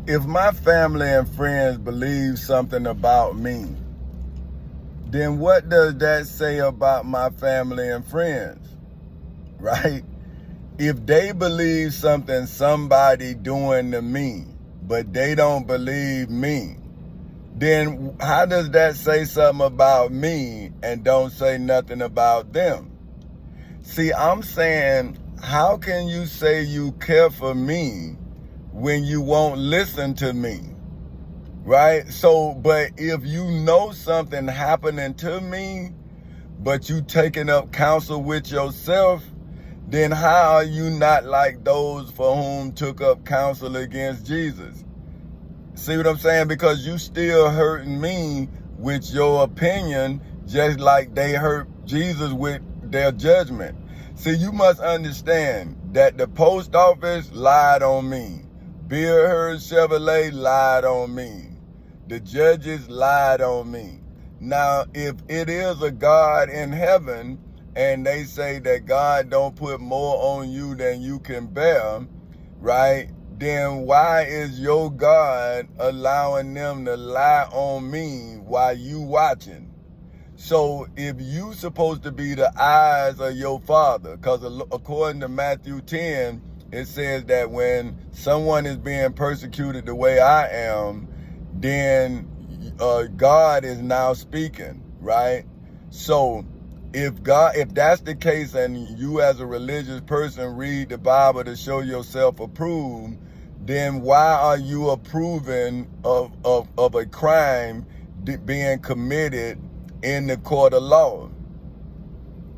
if my family and friends believe something about me, then what does that say about my family and friends, right? If they believe something somebody doing to me, but they don't believe me, then how does that say something about me and don't say nothing about them? See, I'm saying, how can you say you care for me when you won't listen to me? Right? So, but if you know something happening to me, but you taking up counsel with yourself, then how are you not like those for whom took up counsel against Jesus? See what I'm saying? Because you still hurting me with your opinion, just like they hurt Jesus with their judgment. See, you must understand that the post office lied on me. Bill Hurd Chevrolet lied on me. The judges lied on me. Now, if it is a God in heaven, and they say that God don't put more on you than you can bear, right? Then why is your God allowing them to lie on me while you watching? So if you supposed to be the eyes of your father, because according to Matthew 10, it says that when someone is being persecuted the way I am, then God is now speaking, right? So if that's the case, and you as a religious person read the Bible to show yourself approved, then why are you approving of a crime being committed in the court of law?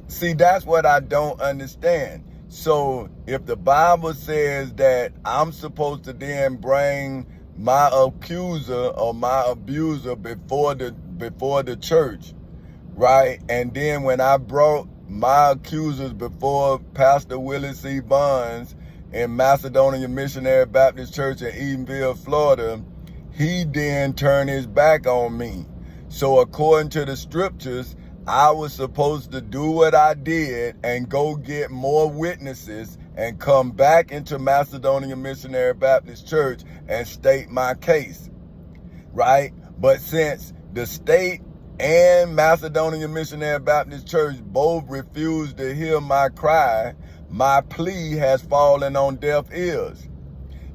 See, that's what I don't understand. So if the Bible says that I'm supposed to then bring my accuser or my abuser before the church, right? And then when I brought my accusers before Pastor Willie C. Bonds in Macedonia Missionary Baptist Church in Edenville, Florida, he then turned his back on me. So according to the scriptures, I was supposed to do what I did and go get more witnesses and come back into Macedonia Missionary Baptist Church and state my case, right? But since the state and Macedonia Missionary Baptist Church both refused to hear my cry, my plea has fallen on deaf ears.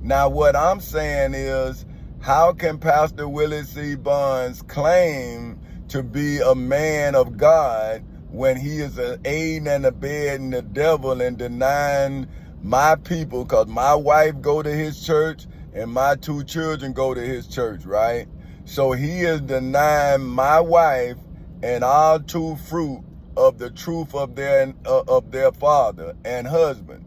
Now, what I'm saying is, how can Pastor Willie C. Bonds claim to be a man of God when he is aiding and abetting the devil and denying my people? Because my wife go to his church and my 2 children go to his church, right? So he is denying my wife and our 2 fruit of the truth of their father and husband.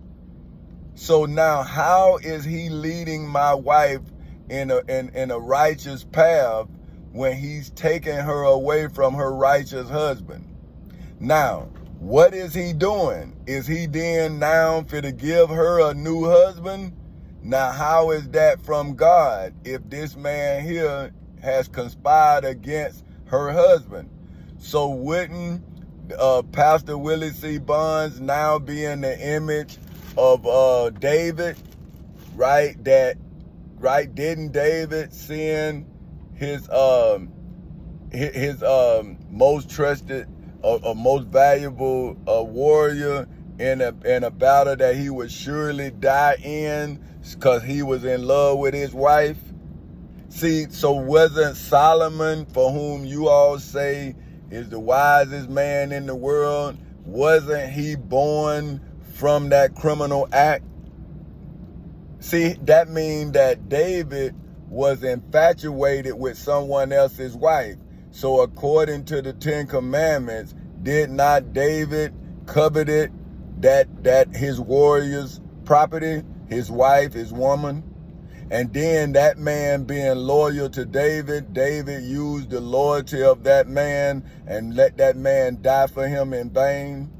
So now, how is he leading my wife in a righteous path when he's taking her away from her righteous husband? Now, what is he doing? Is he then now for to give her a new husband? Now, how is that from God if this man here has conspired against her husband? So wouldn't Pastor Willie C. Bonds now be in the image of David, right? Didn't David send his most trusted most valuable warrior in a battle that he would surely die in because he was in love with his wife? See, so wasn't Solomon, for whom you all say is the wisest man in the world, wasn't he born from that criminal act? See, that means that David was infatuated with someone else's wife. So according to the 10 Commandments, did not David coveted that his warrior's property, his wife, his woman? And then that man being loyal to David, David used the loyalty of that man and let that man die for him in vain.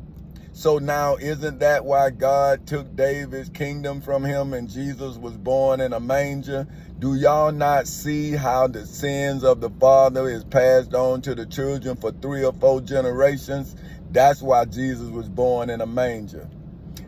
So now, isn't that why God took David's kingdom from him and Jesus was born in a manger? Do y'all not see how the sins of the father is passed on to the children for 3 or 4 generations? That's why Jesus was born in a manger.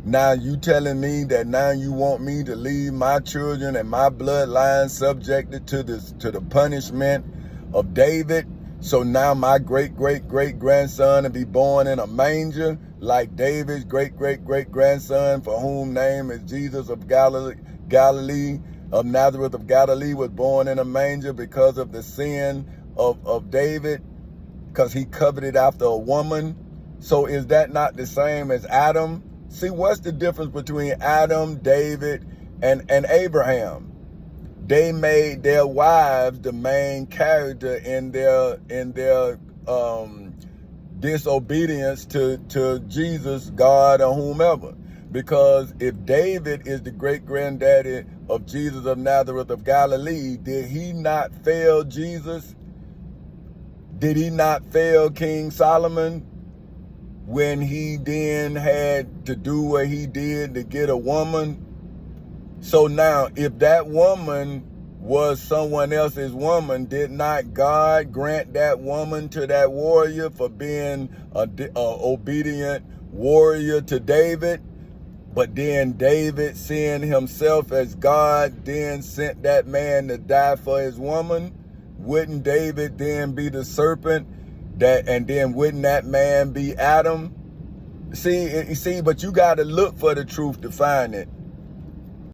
Now you telling me that now you want me to leave my children and my bloodline subjected to the punishment of David? So now my great-great-great-grandson will be born in a manger like David's great-great-great-grandson, for whom name is Jesus of Galilee of Nazareth of Galilee, was born in a manger because of the sin of David, because he coveted after a woman. So is that not the same as Adam? See, what's the difference between Adam, David, and Abraham? They made their wives the main character in their disobedience to Jesus, God, or whomever. Because if David is the great-granddaddy of Jesus of Nazareth of Galilee, did he not fail Jesus? Did he not fail King Solomon when he then had to do what he did to get a woman? So now, if that woman was someone else's woman, did not God grant that woman to that warrior for being a obedient warrior to David? But then David, seeing himself as God, then sent that man to die for his woman. Wouldn't David then be the serpent? And then wouldn't that man be Adam? See, but you got to look for the truth to find it.